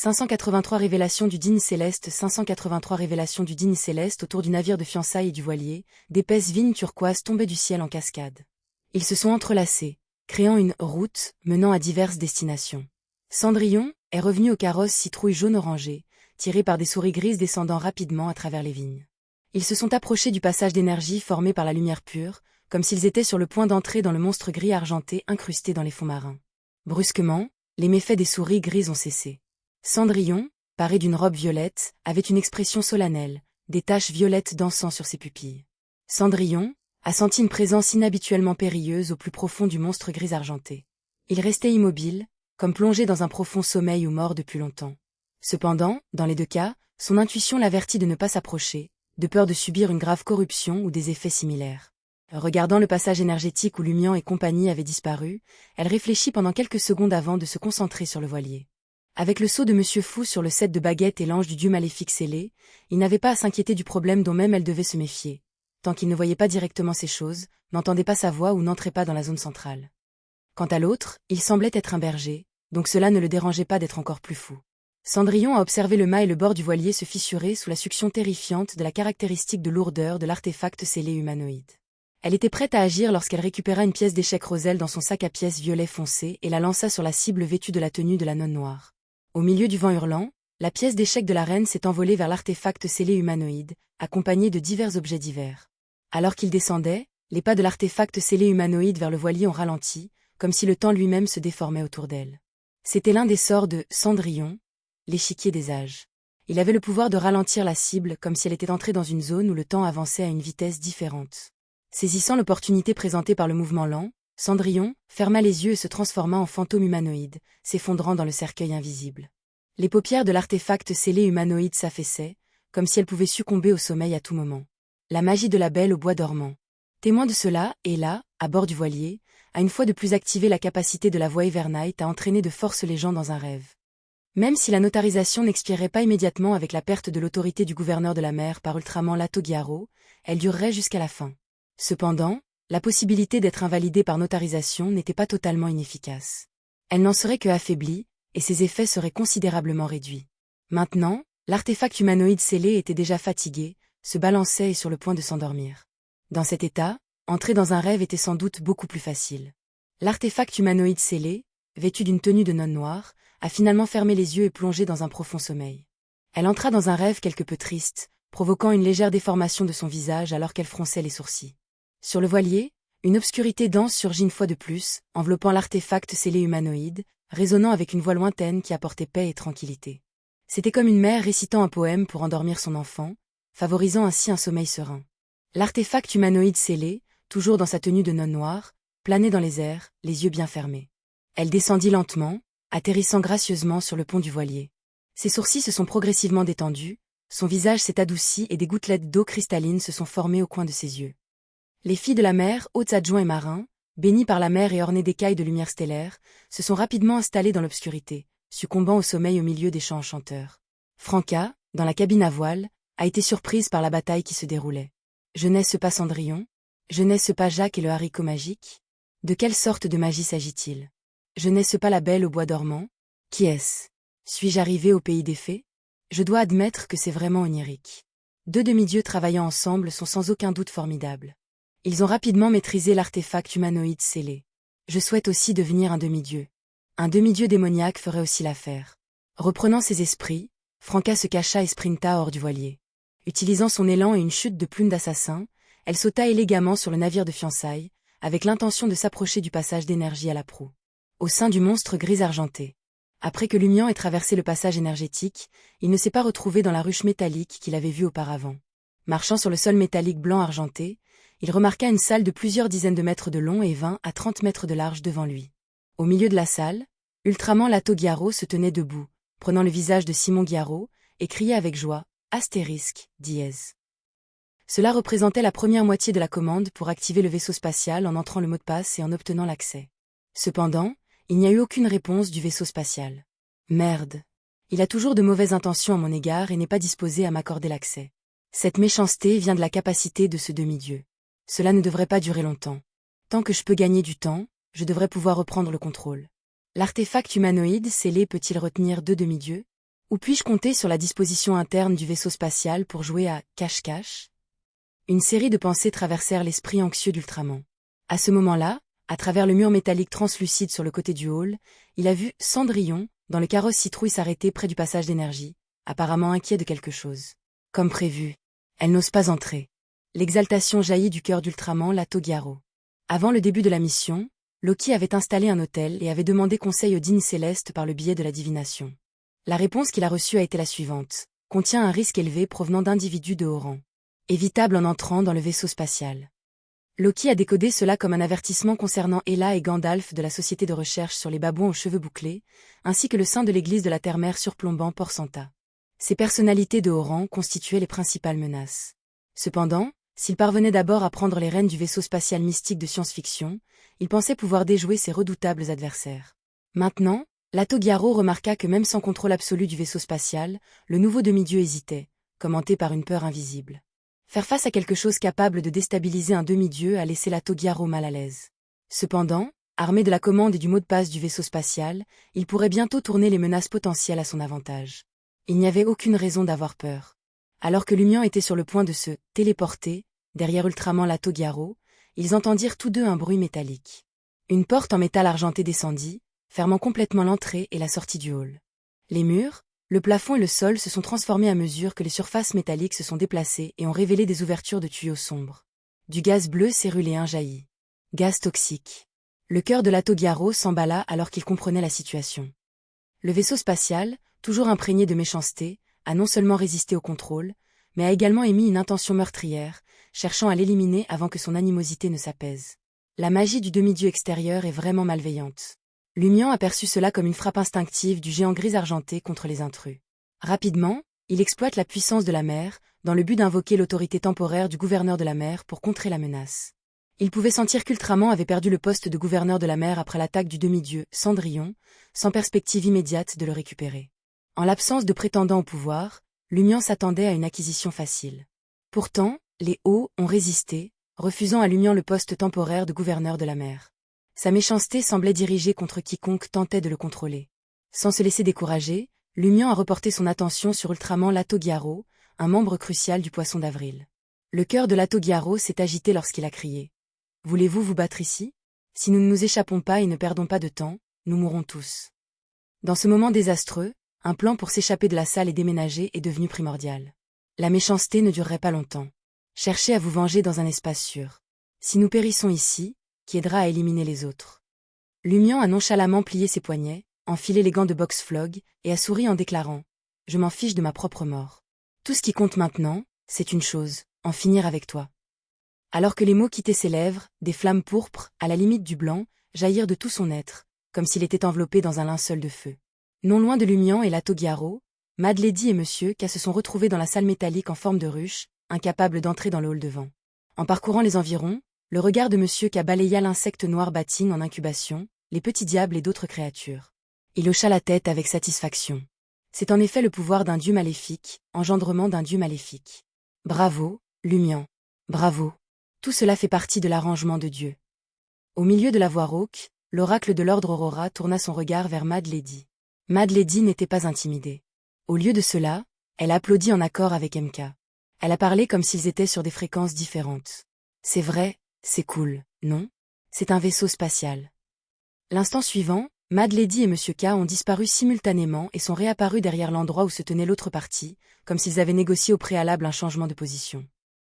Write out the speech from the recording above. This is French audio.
583 révélations du digne céleste. 583 révélations du digne céleste. Autour du navire de fiançailles et du voilier, d'épaisses vignes turquoises tombaient du ciel en cascade. Ils se sont entrelacés, créant une route menant à diverses destinations. Cendrillon est revenu au carrosse citrouille jaune orangé, tiré par des souris grises descendant rapidement à travers les vignes. Ils se sont approchés du passage d'énergie formé par la lumière pure, comme s'ils étaient sur le point d'entrer dans le monstre gris argenté incrusté dans les fonds marins. Brusquement, les méfaits des souris grises ont cessé. Cendrillon, paré d'une robe violette, avait une expression solennelle, des taches violettes dansant sur ses pupilles. Cendrillon a senti une présence inhabituellement périlleuse au plus profond du monstre gris argenté. Il restait immobile, comme plongé dans un profond sommeil ou mort depuis longtemps. Cependant, dans les deux cas, son intuition l'avertit de ne pas s'approcher, de peur de subir une grave corruption ou des effets similaires. Regardant le passage énergétique où Lumian et compagnie avaient disparu, elle réfléchit pendant quelques secondes avant de se concentrer sur le voilier. Avec le sceau de Monsieur Fou sur le set de baguettes et l'ange du dieu maléfique scellé, il n'avait pas à s'inquiéter du problème dont même elle devait se méfier, tant qu'il ne voyait pas directement ces choses, n'entendait pas sa voix ou n'entrait pas dans la zone centrale. Quant à l'autre, il semblait être un berger, donc cela ne le dérangeait pas d'être encore plus fou. Cendrillon a observé le mât et le bord du voilier se fissurer sous la succion terrifiante de la caractéristique de lourdeur de l'artefact scellé humanoïde. Elle était prête à agir lorsqu'elle récupéra une pièce d'échec Roselle dans son sac à pièces violet foncé et la lança sur la cible vêtue de la tenue de la nonne noire. Au milieu du vent hurlant, la pièce d'échec de la reine s'est envolée vers l'artefact scellé humanoïde, accompagnée de divers objets divers. Alors qu'il descendait, les pas de l'artefact scellé humanoïde vers le voilier ont ralenti, comme si le temps lui-même se déformait autour d'elle. C'était l'un des sorts de Cendrillon, l'échiquier des âges. Il avait le pouvoir de ralentir la cible comme si elle était entrée dans une zone où le temps avançait à une vitesse différente. Saisissant l'opportunité présentée par le mouvement lent, Cendrillon ferma les yeux et se transforma en fantôme humanoïde, s'effondrant dans le cercueil invisible. Les paupières de l'artefact scellé humanoïde s'affaissaient, comme si elle pouvait succomber au sommeil à tout moment. La magie de la Belle au bois dormant. Témoin de cela, Ella, à bord du voilier, a une fois de plus activé la capacité de la voix Evernight à entraîner de force les gens dans un rêve. Même si la notarisation n'expirait pas immédiatement avec la perte de l'autorité du gouverneur de la mer par Ultraman Latogiaro, elle durerait jusqu'à la fin. Cependant, la possibilité d'être invalidée par notarisation n'était pas totalement inefficace. Elle n'en serait que affaiblie, et ses effets seraient considérablement réduits. Maintenant, l'artefact humanoïde scellé était déjà fatigué, se balançait et sur le point de s'endormir. Dans cet état, entrer dans un rêve était sans doute beaucoup plus facile. L'artefact humanoïde scellé, vêtu d'une tenue de nonne noire, a finalement fermé les yeux et plongé dans un profond sommeil. Elle entra dans un rêve quelque peu triste, provoquant une légère déformation de son visage alors qu'elle fronçait les sourcils. Sur le voilier, une obscurité dense surgit une fois de plus, enveloppant l'artefact scellé humanoïde, résonnant avec une voix lointaine qui apportait paix et tranquillité. C'était comme une mère récitant un poème pour endormir son enfant, favorisant ainsi un sommeil serein. L'artefact humanoïde scellé, toujours dans sa tenue de nonne noire, planait dans les airs, les yeux bien fermés. Elle descendit lentement, atterrissant gracieusement sur le pont du voilier. Ses sourcils se sont progressivement détendus, son visage s'est adouci et des gouttelettes d'eau cristalline se sont formées au coin de ses yeux. Les filles de la mer, hôtes adjoints et marins, bénis par la mer et ornés d'écailles de lumière stellaire, se sont rapidement installées dans l'obscurité, succombant au sommeil au milieu des chants enchanteurs. Franca, dans la cabine à voile, a été surprise par la bataille qui se déroulait. Je n'est-ce pas Cendrillon? Je n'est-ce pas Jacques et le haricot magique? De quelle sorte de magie s'agit-il? Je n'est-ce pas la Belle au bois dormant? Qui est-ce? Suis-je arrivé au pays des fées? Je dois admettre que c'est vraiment onirique. Deux demi-dieux travaillant ensemble sont sans aucun doute formidables. Ils ont rapidement maîtrisé l'artefact humanoïde scellé. Je souhaite aussi devenir un demi-dieu. Un demi-dieu démoniaque ferait aussi l'affaire. Reprenant ses esprits, Franca se cacha et sprinta hors du voilier. Utilisant son élan et une chute de plume d'assassin, elle sauta élégamment sur le navire de fiançailles, avec l'intention de s'approcher du passage d'énergie à la proue. Au sein du monstre gris argenté. Après que Lumian ait traversé le passage énergétique, il ne s'est pas retrouvé dans la ruche métallique qu'il avait vue auparavant. Marchant sur le sol métallique blanc argenté, il remarqua une salle de plusieurs dizaines de mètres de long et 20 à 30 mètres de large devant lui. Au milieu de la salle, Ultraman Latogiaro se tenait debout, prenant le visage de Simon Guiaro, et criait avec joie, astérisque, dièse. Cela représentait la première moitié de la commande pour activer le vaisseau spatial en entrant le mot de passe et en obtenant l'accès. Cependant, il n'y a eu aucune réponse du vaisseau spatial. Merde. Il a toujours de mauvaises intentions à mon égard et n'est pas disposé à m'accorder l'accès. Cette méchanceté vient de la capacité de ce demi-dieu. Cela ne devrait pas durer longtemps. Tant que je peux gagner du temps, je devrais pouvoir reprendre le contrôle. L'artefact humanoïde scellé peut-il retenir deux demi-dieux? Ou puis-je compter sur la disposition interne du vaisseau spatial pour jouer à cache-cache? Une série de pensées traversèrent l'esprit anxieux d'Ultraman. À ce moment-là, à travers le mur métallique translucide sur le côté du hall, il a vu Cendrillon, dans le carrosse citrouille s'arrêter près du passage d'énergie, apparemment inquiet de quelque chose. Comme prévu, elle n'ose pas entrer. L'exaltation jaillit du cœur d'Ultraman, la Togiaro. Avant le début de la mission, Loki avait installé un hôtel et avait demandé conseil au digne céleste par le biais de la divination. La réponse qu'il a reçue a été la suivante: contient un risque élevé provenant d'individus de haut rang. Évitable en entrant dans le vaisseau spatial. Loki a décodé cela comme un avertissement concernant Hela et Gandalf de la société de recherche sur les babouins aux cheveux bouclés, ainsi que le saint de l'église de la Terre-Mère surplombant Port Santa. Ces personnalités de haut rang constituaient les principales menaces. Cependant, s'il parvenait d'abord à prendre les rênes du vaisseau spatial mystique de science-fiction, il pensait pouvoir déjouer ses redoutables adversaires. Maintenant, la Togiaro remarqua que même sans contrôle absolu du vaisseau spatial, le nouveau demi-dieu hésitait, commenté par une peur invisible. Faire face à quelque chose capable de déstabiliser un demi-dieu a laissé la Togiaro mal à l'aise. Cependant, armé de la commande et du mot de passe du vaisseau spatial, il pourrait bientôt tourner les menaces potentielles à son avantage. Il n'y avait aucune raison d'avoir peur. Alors que Lumion était sur le point de se téléporter, derrière Ultraman la Togiaro, ils entendirent tous deux un bruit métallique. Une porte en métal argenté descendit, fermant complètement l'entrée et la sortie du hall. Les murs, le plafond et le sol se sont transformés à mesure que les surfaces métalliques se sont déplacées et ont révélé des ouvertures de tuyaux sombres. Du gaz bleu céruléen jaillit. Gaz toxique. Le cœur de la Togiaro s'emballa alors qu'il comprenait la situation. Le vaisseau spatial, toujours imprégné de méchanceté, a non seulement résisté au contrôle, mais a également émis une intention meurtrière, cherchant à l'éliminer avant que son animosité ne s'apaise. La magie du demi-dieu extérieur est vraiment malveillante. Lumion aperçut cela comme une frappe instinctive du géant gris argenté contre les intrus. Rapidement, il exploite la puissance de la mer, dans le but d'invoquer l'autorité temporaire du gouverneur de la mer pour contrer la menace. Il pouvait sentir qu'Ultraman avait perdu le poste de gouverneur de la mer après l'attaque du demi-dieu, Cendrillon, sans perspective immédiate de le récupérer. En l'absence de prétendant au pouvoir, Lumion s'attendait à une acquisition facile. Pourtant, les Hauts ont résisté, refusant à Lumion le poste temporaire de gouverneur de la mer. Sa méchanceté semblait dirigée contre quiconque tentait de le contrôler. Sans se laisser décourager, Lumion a reporté son attention sur Ultraman la Togiaro, un membre crucial du Poisson d'Avril. Le cœur de la Togiaro s'est agité lorsqu'il a crié. « Voulez-vous vous battre ici? Si nous ne nous échappons pas et ne perdons pas de temps, nous mourrons tous. » Dans ce moment désastreux, un plan pour s'échapper de la salle et déménager est devenu primordial. La méchanceté ne durerait pas longtemps. Cherchez à vous venger dans un espace sûr. Si nous périssons ici, qui aidera à éliminer les autres. Lumion a nonchalamment plié ses poignets, enfilé les gants de boxe Flog, et a souri en déclarant « Je m'en fiche de ma propre mort. Tout ce qui compte maintenant, c'est une chose, en finir avec toi. » Alors que les mots quittaient ses lèvres, des flammes pourpres, à la limite du blanc, jaillirent de tout son être, comme s'il était enveloppé dans un linceul de feu. Non loin de Lumion et la Togiaro, Mad Lady et Monsieur K se sont retrouvés dans la salle métallique en forme de ruche, incapables d'entrer dans le hall devant. En parcourant les environs, le regard de Monsieur K balaya l'insecte noir Batting en incubation, les petits diables et d'autres créatures. Il hocha la tête avec satisfaction. C'est en effet le pouvoir d'un dieu maléfique, engendrement d'un dieu maléfique. Bravo, Lumion. Bravo. Tout cela fait partie de l'arrangement de Dieu. Au milieu de la voix rauque, l'oracle de l'ordre Aurora tourna son regard vers Mad Lady. Mad Lady n'était pas intimidée. Au lieu de cela, elle applaudit en accord avec MK. Elle a parlé comme s'ils étaient sur des fréquences différentes. C'est vrai, c'est cool, non? C'est un vaisseau spatial. L'instant suivant, Mad Lady et Monsieur K ont disparu simultanément et sont réapparus derrière l'endroit où se tenait l'autre partie, comme s'ils avaient négocié au préalable un changement de position.